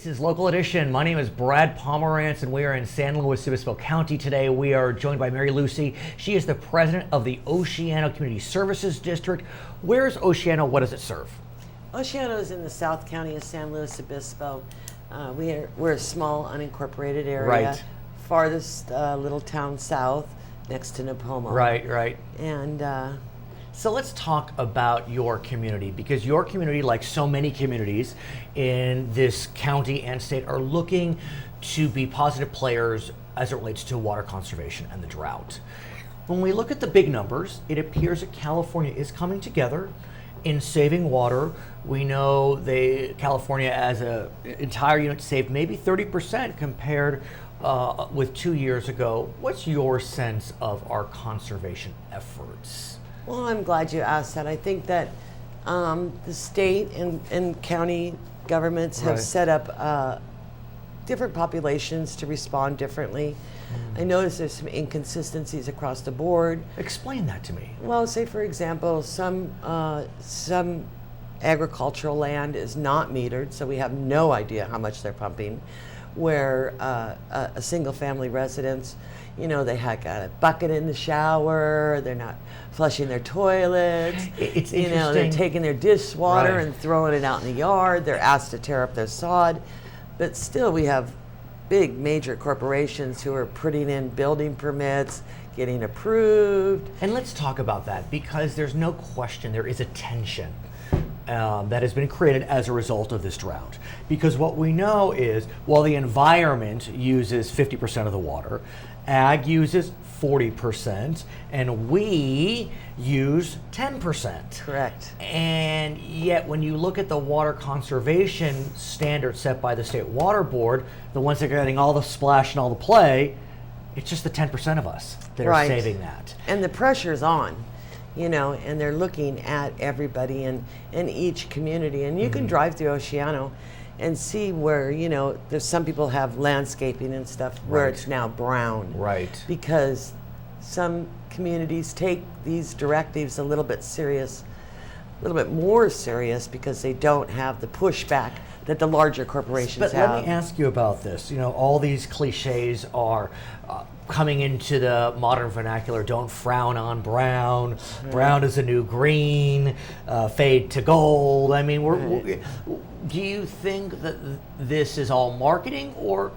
This is Local Edition. My name is Brad Pomerance, and we are in San Luis Obispo County today. We are joined by Mary Lucey. She is the president of the Oceano Community Services District. Where is Oceano? What does it serve? Oceano is in the South County of San Luis Obispo. We're a small, unincorporated area. Right. Farthest little town south, next to Napomo. Right. And So let's talk about your community, because your community, like so many communities in this county and state, are looking to be positive players as it relates to water conservation and the drought. When we look at the big numbers, it appears that California is coming together in saving water. We know California as an entire unit saved maybe 30% compared with 2 years ago. What's your sense of our conservation efforts? well, I'm glad you asked that. I think that the state and county governments have Right. set up different populations to respond differently. I notice there's some inconsistencies across the board. Explain that to me. Well, say for example, some agricultural land is not metered, so we have no idea how much they're pumping. Where a single-family residence, they have got a bucket in the shower. They're not flushing their toilets. It's they're interesting. taking their dishwater Right. and throwing it out in the yard. They're asked to tear up their sod, but still, we have big major corporations who are putting in building permits, getting approved. And let's talk about that, because there's no question there is a tension that has been created as a result of this drought. Because what we know is, while the environment uses 50% of the water, ag uses 40%, and we use 10%. Correct. And yet, when you look at the water conservation standards set by the State Water Board, the ones that are getting all the splash and all the play, it's just the 10% of us that are Right. saving that. And the pressure's on, and they're looking at everybody in each community. And you can drive through Oceano and see where, there's some people have landscaping and stuff where Right. it's now brown. Right. Because some communities take these directives a little bit more serious, because they don't have the pushback that the larger corporations But have. let me ask you about this. All these cliches are coming into the modern vernacular. Don't frown on brown. Brown is a new green. Fade to gold. I mean, do you think that this is all marketing, or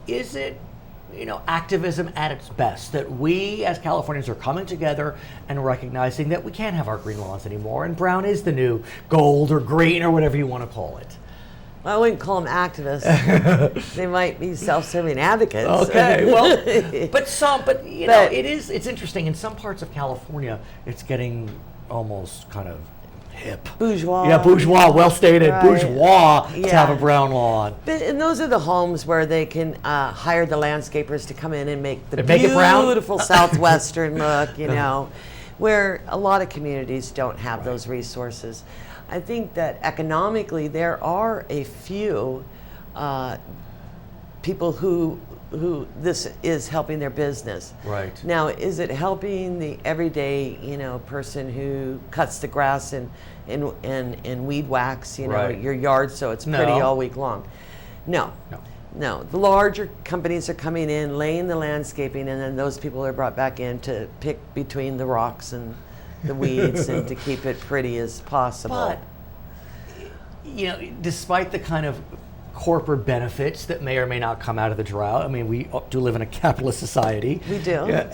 is it, activism at its best? That we as Californians are coming together and recognizing that we can't have our green lawns anymore, and brown is the new gold or green or whatever you want to call it. I wouldn't call them activists. They might be self-serving advocates. Okay, well, it's interesting. In some parts of California, it's getting almost kind of hip. Bourgeois. Yeah, bourgeois, well stated, Right. bourgeois to have a Yeah. brown lawn. And those are the homes where they can hire the landscapers to come in and make the And make it brown? beautiful southwestern look, where a lot of communities don't have those resources. I think that economically there are a few people who this is helping their business. Right. Now, is it helping the everyday, person who cuts the grass and weed whacks, Right. your yard so it's pretty No. all week long? No. The larger companies are coming in, laying the landscaping, and then those people are brought back in to pick between the rocks and the weeds and to keep it pretty as possible. But, despite the kind of corporate benefits that may or may not come out of the drought, I mean, we do live in a capitalist society. We do.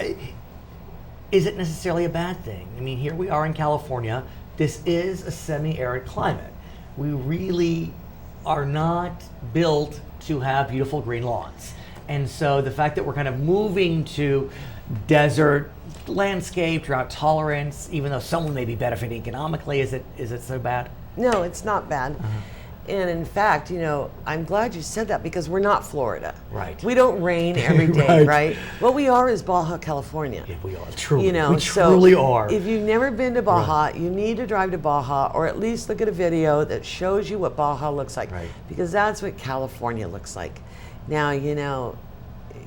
Is it necessarily a bad thing? I mean, here we are in California. This is a semi-arid climate. We really are not built to have beautiful green lawns. And so the fact that we're kind of moving to desert landscape, drought tolerance, even though someone may be benefiting economically, is it so bad? No, it's not bad. And in fact, I'm glad you said that, because we're not Florida. Right. We don't rain every day, Right. right? What we are is Baja California. Yeah, we are. Truly. So we truly are. if you've never been to Baja, you need to drive to Baja, or at least look at a video that shows you what Baja looks like. Right. Because that's what California looks like. Now,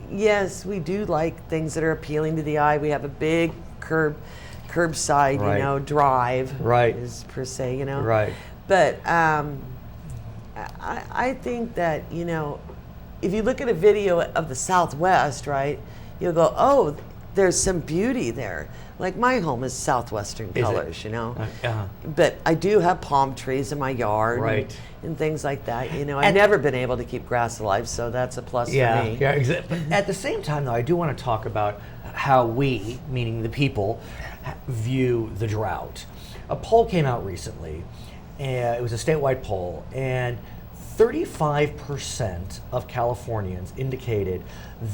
yes, we do like things that are appealing to the eye. We have a big curbside, Right. drive. Right. Is per se, Right. But I think that, if you look at a video of the Southwest, right, you'll go, oh, there's some beauty there. Like my home is Southwestern colors, But I do have palm trees in my yard, right, and things like that. I've never been able to keep grass alive, so that's a plus for me. Yeah, exactly. But at the same time, though, I do want to talk about how we, meaning the people, view the drought. A poll came out recently, and it was a statewide poll, and 35% of Californians indicated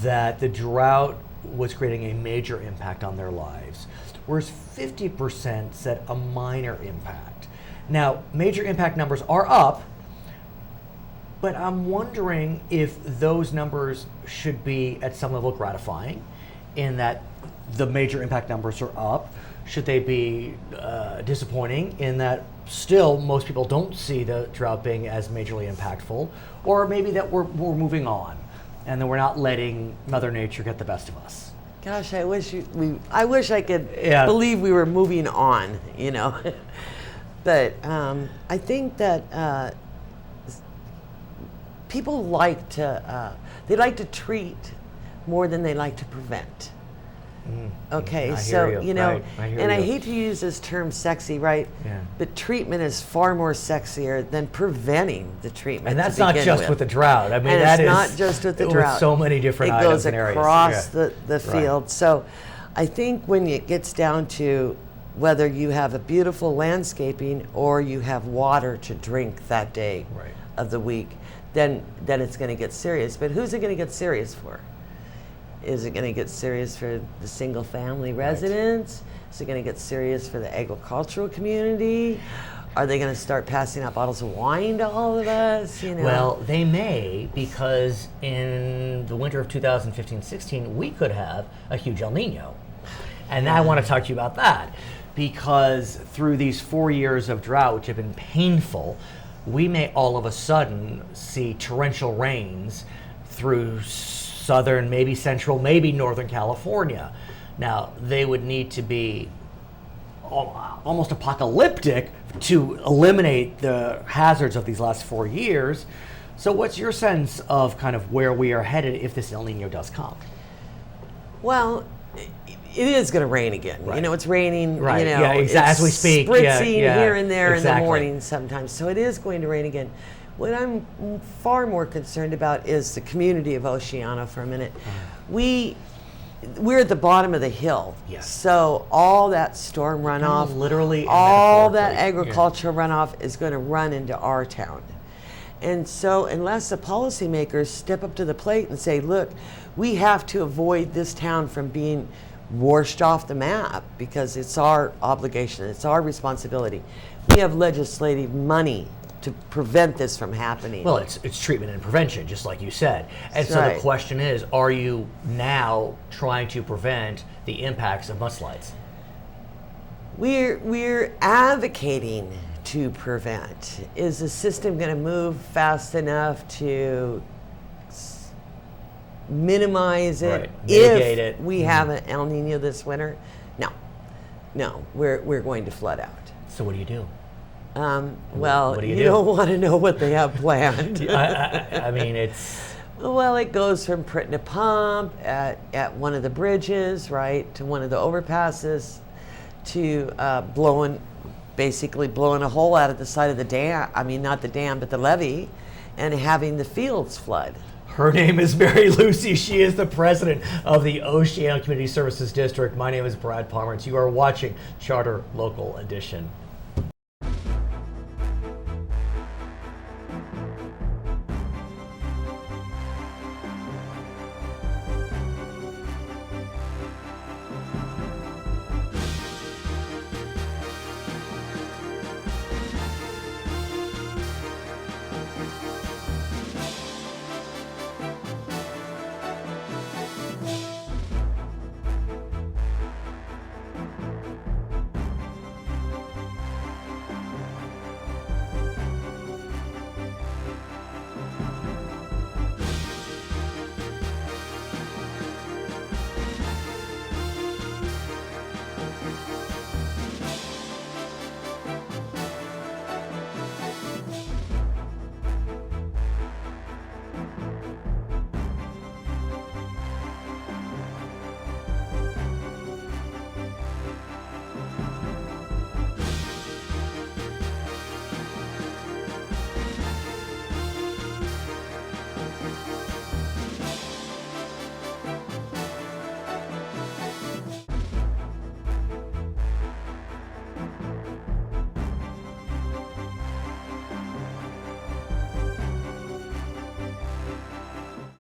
that the drought was creating a major impact on their lives, whereas 50% said a minor impact. Now, major impact numbers are up, but I'm wondering if those numbers should be at some level gratifying, in that the major impact numbers are up. Should they be disappointing in that still most people don't see the drought being as majorly impactful, or maybe that we're moving on and that we're not letting Mother Nature get the best of us? Gosh, I wish I could believe we were moving on, But I think that people like to treat more than they like to prevent. Okay, so I hate to use this term "sexy," right? Yeah. But treatment is far more sexier than preventing the treatment. And that's not just with the drought. I mean, and that it's is not just with the drought. With so many different items and areas. It goes across the field. Right. So, I think when it gets down to whether you have a beautiful landscaping or you have water to drink that day of the week, then it's going to get serious. But who's it going to get serious for? Is it going to get serious for the single-family residents? Is it going to get serious for the agricultural community? Are they going to start passing out bottles of wine to all of us? Well, they may, because in the winter of 2015-16, we could have a huge El Nino. And I want to talk to you about that, because through these 4 years of drought, which have been painful, we may all of a sudden see torrential rains through southern, maybe central, maybe northern California. Now, they would need to be almost apocalyptic to eliminate the hazards of these last 4 years. So what's your sense of kind of where we are headed if this El Nino does come? Well, it is going to rain again. Right. It's raining, right. As we speak. Spritzing here and there exactly. in the morning sometimes. So it is going to rain again. What I'm far more concerned about is the community of Oceano for a minute. We're at the bottom of the hill. Yes. So all that storm runoff, literally, all that agricultural runoff is going to run into our town. And so unless the policymakers step up to the plate and say, look, we have to avoid this town from being washed off the map, because it's our obligation, it's our responsibility. We have legislative money to prevent this from happening. Well, it's treatment and prevention, just like you said. And That's so right. The question is, are you now trying to prevent the impacts of mudslides? We're advocating to prevent. Is the system going to move fast enough to minimize it? Right. Mitigate it. We have an El Nino this winter? No, we're going to flood out. So what do you do? Well, what do you don't want to know what they have planned. I mean, it's... Well, it goes from putting a pump at one of the bridges, right, to one of the overpasses, to basically blowing a hole out of the side of the dam. I mean, not the dam, but the levee, and having the fields flood. Her name is Mary Lucey. She is the president of the Oceano Community Services District. My name is Brad Pomerance. You are watching Charter Local Edition.